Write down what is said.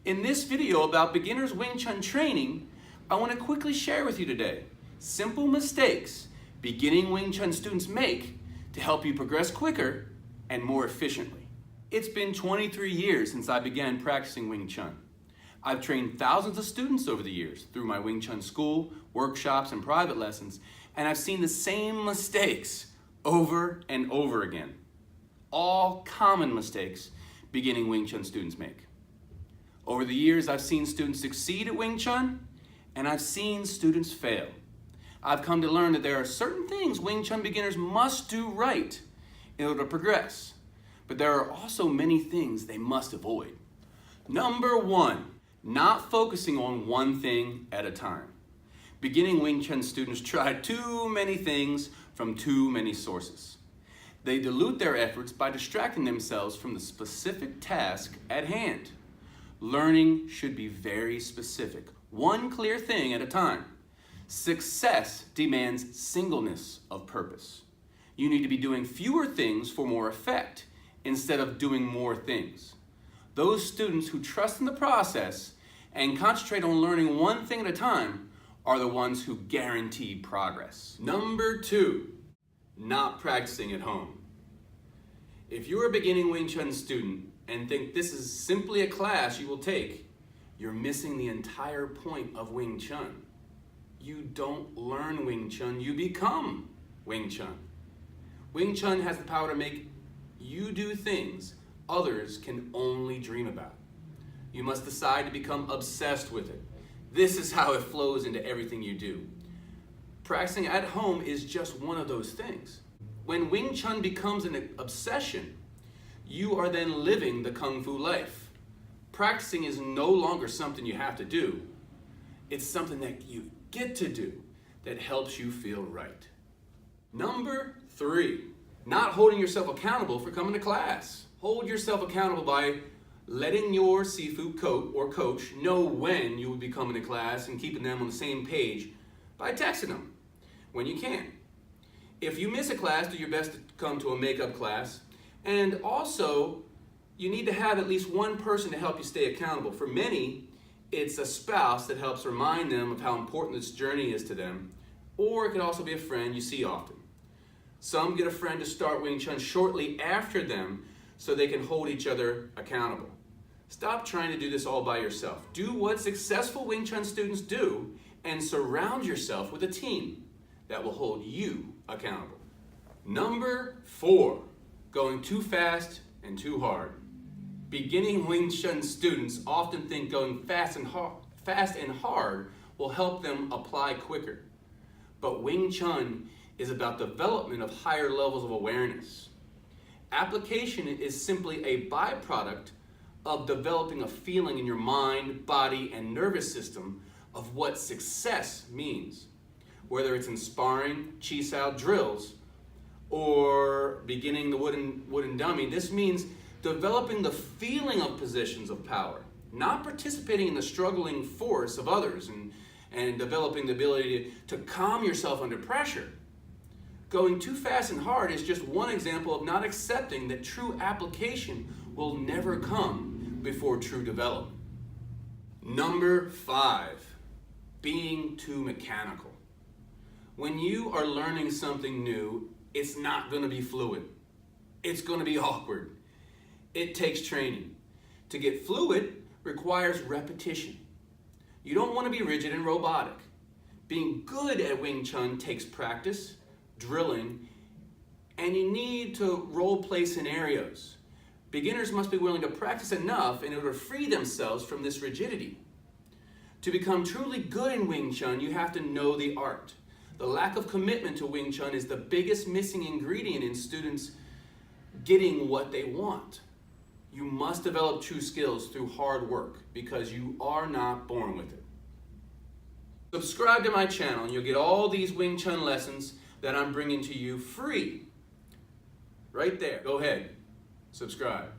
In this video about beginners Wing Chun training, I want to quickly share with you today simple mistakes beginning Wing Chun students make to help you progress quicker and more efficiently. It's been 23 years since I began practicing Wing Chun. I've trained thousands of students over the years through my Wing Chun school, workshops, and private lessons, and I've seen the same mistakes over and over again. All common mistakes beginning Wing Chun students make. Over the years, I've seen students succeed at Wing Chun, and I've seen students fail. I've come to learn that there are certain things Wing Chun beginners must do right in order to progress, but there are also many things they must avoid. Number one, not focusing on one thing at a time. Beginning Wing Chun students try too many things from too many sources. They dilute their efforts by distracting themselves from the specific task at hand. Learning should be very specific, one clear thing at a time. Success demands singleness of purpose. You need to be doing fewer things for more effect instead of doing more things. Those students who trust in the process and concentrate on learning one thing at a time are the ones who guarantee progress. Number two, not practicing at home. If you're a beginning Wing Chun student and think this is simply a class you will take, you're missing the entire point of Wing Chun. You don't learn Wing Chun, you become Wing Chun. Wing Chun has the power to make you do things others can only dream about. You must decide to become obsessed with it. This is how it flows into everything you do. Practicing at home is just one of those things. When Wing Chun becomes an obsession, you are then living the Kung Fu life. Practicing is no longer something you have to do. It's something that you get to do that helps you feel right. Number three, not holding yourself accountable for coming to class. Hold yourself accountable by letting your Sifu coach know when you will be coming to class and keeping them on the same page by texting them when you can. If you miss a class, do your best to come to a makeup class. And also, you need to have at least one person to help you stay accountable. For many, it's a spouse that helps remind them of how important this journey is to them, or it could also be a friend you see often. Some get a friend to start Wing Chun shortly after them so they can hold each other accountable. Stop trying to do this all by yourself. Do what successful Wing Chun students do and surround yourself with a team that will hold you accountable. Number four, going too fast and too hard. Beginning Wing Chun students often think going fast and hard will help them apply quicker. But Wing Chun is about development of higher levels of awareness. Application is simply a byproduct of developing a feeling in your mind, body, and nervous system of what success means. Whether it's in sparring, chi-sao drills, or beginning the wooden dummy, this means developing the feeling of positions of power, not participating in the struggling force of others and developing the ability to calm yourself under pressure. Going too fast and hard is just one example of not accepting that true application will never come before true development. Number five, being too mechanical. When you are learning something new, it's not going to be fluid. It's going to be awkward. It takes training. To get fluid requires repetition. You don't want to be rigid and robotic. Being good at Wing Chun takes practice, drilling, and you need to role play scenarios. Beginners must be willing to practice enough in order to free themselves from this rigidity. To become truly good in Wing Chun, you have to know the art. The lack of commitment to Wing Chun is the biggest missing ingredient in students getting what they want. You must develop true skills through hard work because you are not born with it. Subscribe to my channel and you'll get all these Wing Chun lessons that I'm bringing to you free. Right there. Go ahead. Subscribe.